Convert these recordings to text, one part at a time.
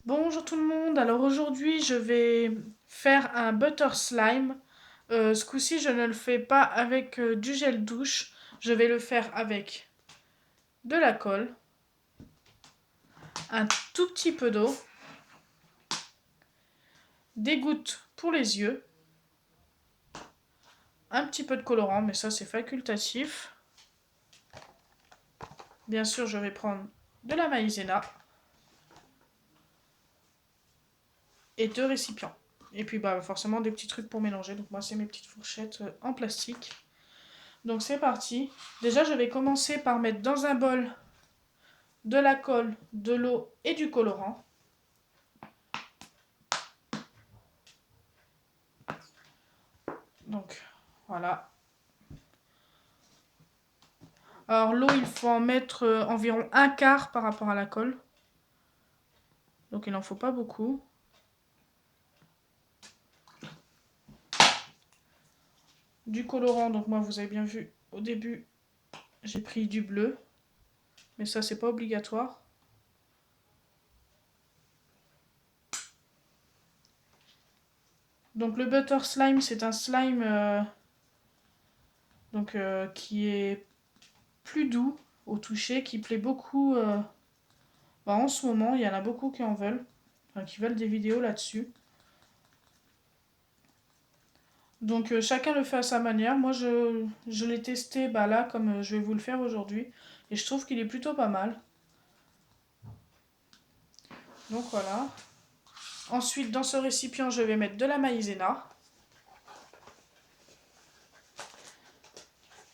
Bonjour tout le monde, alors aujourd'hui je vais faire un butter slime. Ce coup-ci je ne le fais pas avec du gel douche, je vais le faire avec de la colle, un tout petit peu d'eau, des gouttes pour les yeux, un petit peu de colorant mais ça c'est facultatif. Bien sûr je vais prendre de la maïzena et deux récipients. Et puis bah forcément des petits trucs pour mélanger, donc moi c'est mes petites fourchettes en plastique. Donc c'est parti. Déjà je vais commencer par mettre dans un bol de la colle, de l'eau et du colorant. Donc voilà. Alors l'eau, il faut en mettre environ un quart par rapport à la colle. Donc il n'en faut pas beaucoup. Du colorant, donc moi vous avez bien vu au début, j'ai pris du bleu. Mais ça c'est pas obligatoire. Donc le butter slime, c'est un slime qui est plus doux au toucher, qui plaît beaucoup. En ce moment, il y en a beaucoup qui en veulent, enfin, qui veulent des vidéos là-dessus. Donc chacun le fait à sa manière. Moi je l'ai testé là comme je vais vous le faire aujourd'hui. Et je trouve qu'il est plutôt pas mal. Donc voilà. Ensuite dans ce récipient je vais mettre de la maïzena.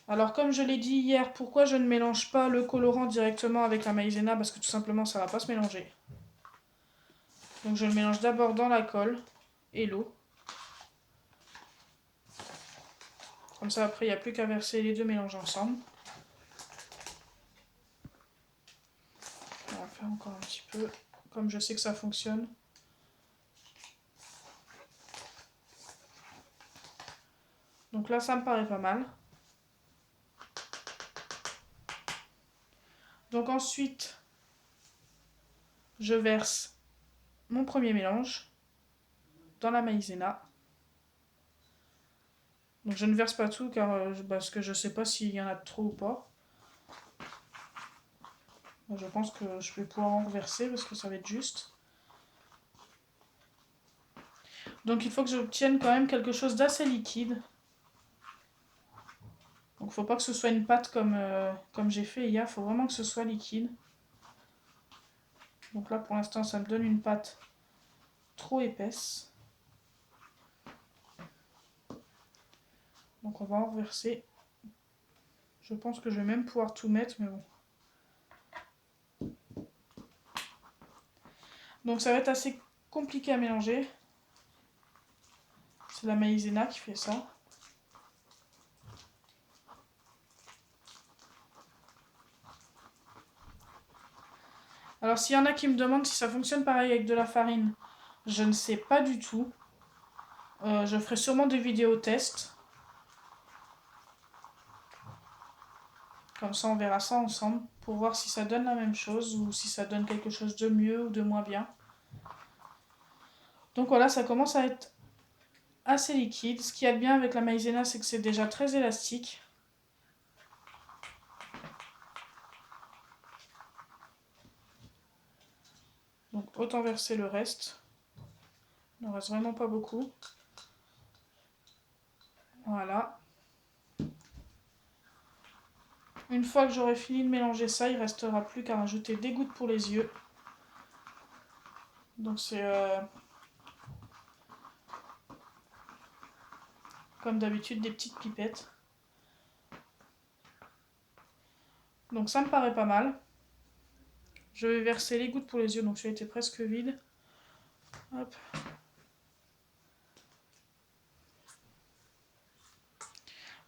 Alors comme je l'ai dit hier, pourquoi je ne mélange pas le colorant directement avec la maïzena? Parce que tout simplement ça ne va pas se mélanger. Donc je le mélange d'abord dans la colle et l'eau. Comme ça après il n'y a plus qu'à verser les deux mélanges ensemble. On va faire encore un petit peu, comme je sais que ça fonctionne. Donc là ça me paraît pas mal. Donc ensuite, je verse mon premier mélange dans la maïzena. Donc je ne verse pas tout parce que je ne sais pas s'il y en a trop ou pas. Je pense que je vais pouvoir en reverser parce que ça va être juste. Donc il faut que j'obtienne quand même quelque chose d'assez liquide. Donc il ne faut pas que ce soit une pâte comme j'ai fait hier, il faut vraiment que ce soit liquide. Donc là pour l'instant ça me donne une pâte trop épaisse. Donc on va en reverser. Je pense que je vais même pouvoir tout mettre, mais bon. Donc ça va être assez compliqué à mélanger. C'est la maïzena qui fait ça. Alors s'il y en a qui me demandent si ça fonctionne pareil avec de la farine, je ne sais pas du tout. Je ferai sûrement des vidéos test. Comme ça on verra ça ensemble pour voir si ça donne la même chose ou si ça donne quelque chose de mieux ou de moins bien. Donc voilà, ça commence à être assez liquide. Ce qu'il y a de bien avec la maïzena, c'est que c'est déjà très élastique. Donc autant verser le reste. Il n'en reste vraiment pas beaucoup. Voilà. Une fois que j'aurai fini de mélanger ça, il ne restera plus qu'à rajouter des gouttes pour les yeux. Donc c'est comme d'habitude des petites pipettes. Donc ça me paraît pas mal. Je vais verser les gouttes pour les yeux, donc celui-là était presque vide. Hop.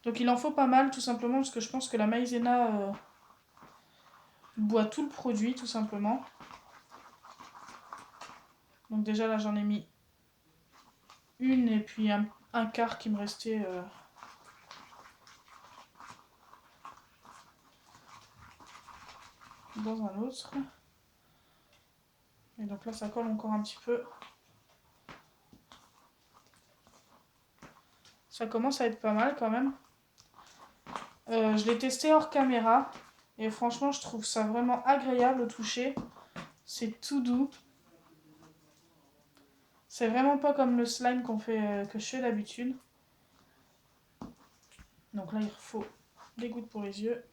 Donc il en faut pas mal tout simplement parce que je pense que la maïzena boit tout le produit tout simplement. Donc déjà là j'en ai mis une et puis un quart qui me restait dans un autre. Et donc là, ça colle encore un petit peu. Ça commence à être pas mal quand même. Je l'ai testé hors caméra. Et franchement, je trouve ça vraiment agréable au toucher. C'est tout doux. C'est vraiment pas comme le slime que je fais d'habitude. Donc là, il faut des gouttes pour les yeux.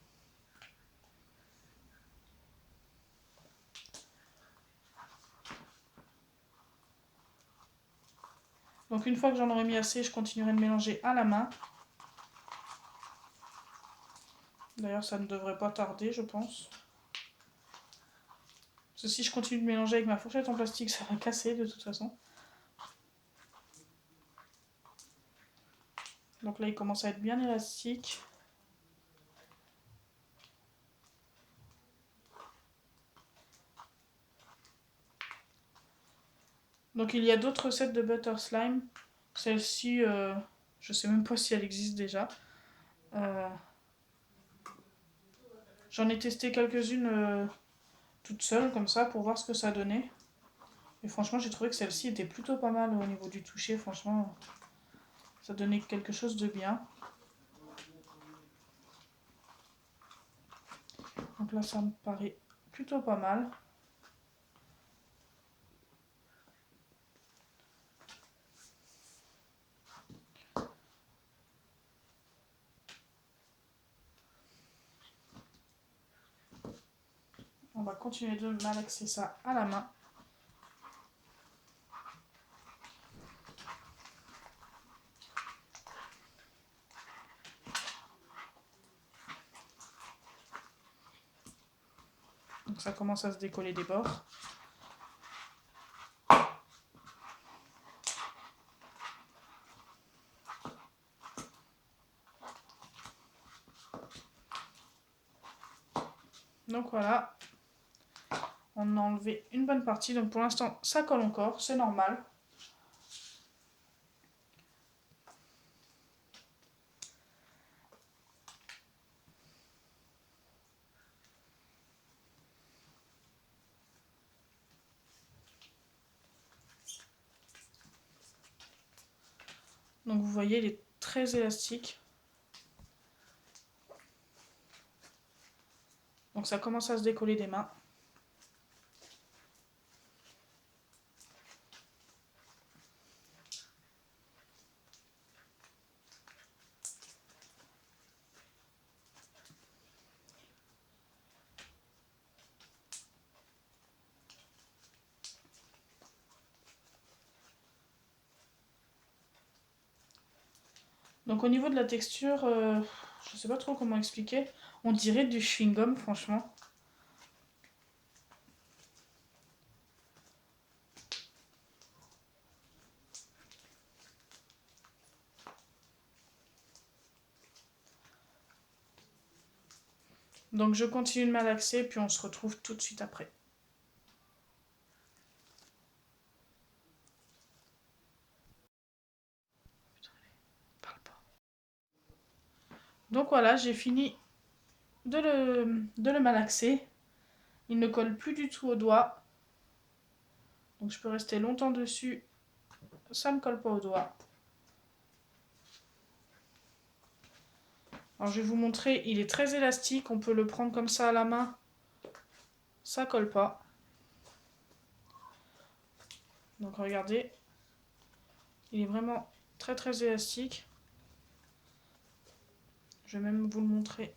Donc une fois que j'en aurai mis assez, je continuerai de mélanger à la main. D'ailleurs, ça ne devrait pas tarder, je pense. Parce que si je continue de mélanger avec ma fourchette en plastique, ça va casser de toute façon. Donc là, il commence à être bien élastique. Donc il y a d'autres recettes de butter slime. Celle-ci, je sais même pas si elle existe déjà. J'en ai testé quelques-unes toutes seules comme ça pour voir ce que ça donnait. Et franchement, j'ai trouvé que celle-ci était plutôt pas mal au niveau du toucher. Franchement, ça donnait quelque chose de bien. Donc là, ça me paraît plutôt pas mal. On va continuer de malaxer ça à la main. Donc ça commence à se décoller des bords. Donc voilà, on a enlevé une bonne partie. Donc pour l'instant, ça colle encore, c'est normal. Donc vous voyez, il est très élastique. Donc ça commence à se décoller des mains. Donc au niveau de la texture, je sais pas trop comment expliquer. On dirait du chewing-gum, franchement. Donc je continue de malaxer, puis on se retrouve tout de suite après. Donc voilà, j'ai fini de le malaxer. Il ne colle plus du tout au doigt. Donc je peux rester longtemps dessus. Ça ne me colle pas au doigt. Alors je vais vous montrer, il est très élastique. On peut le prendre comme ça à la main. Ça colle pas. Donc regardez. Il est vraiment très très élastique. Je vais même vous le montrer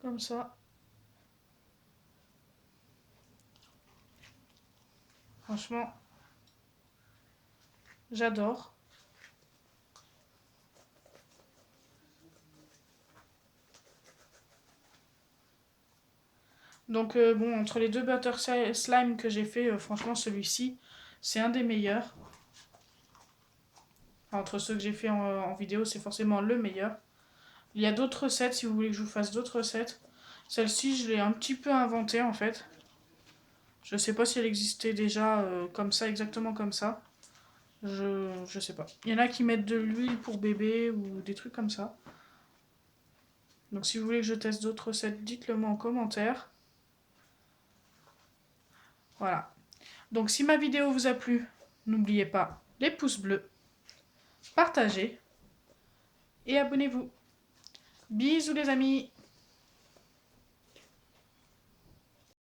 comme ça. Franchement, j'adore. Donc bon, entre les deux butter slime que j'ai fait, franchement celui-ci, c'est un des meilleurs. Enfin, entre ceux que j'ai fait en vidéo, c'est forcément le meilleur. Il y a d'autres recettes si vous voulez que je vous fasse d'autres recettes. Celle-ci, je l'ai un petit peu inventée en fait. Je sais pas si elle existait déjà comme ça, exactement comme ça. Je sais pas. Il y en a qui mettent de l'huile pour bébé ou des trucs comme ça. Donc si vous voulez que je teste d'autres recettes, dites-le moi en commentaire. Voilà. Donc si ma vidéo vous a plu, n'oubliez pas les pouces bleus, partagez et abonnez-vous. Bisous les amis!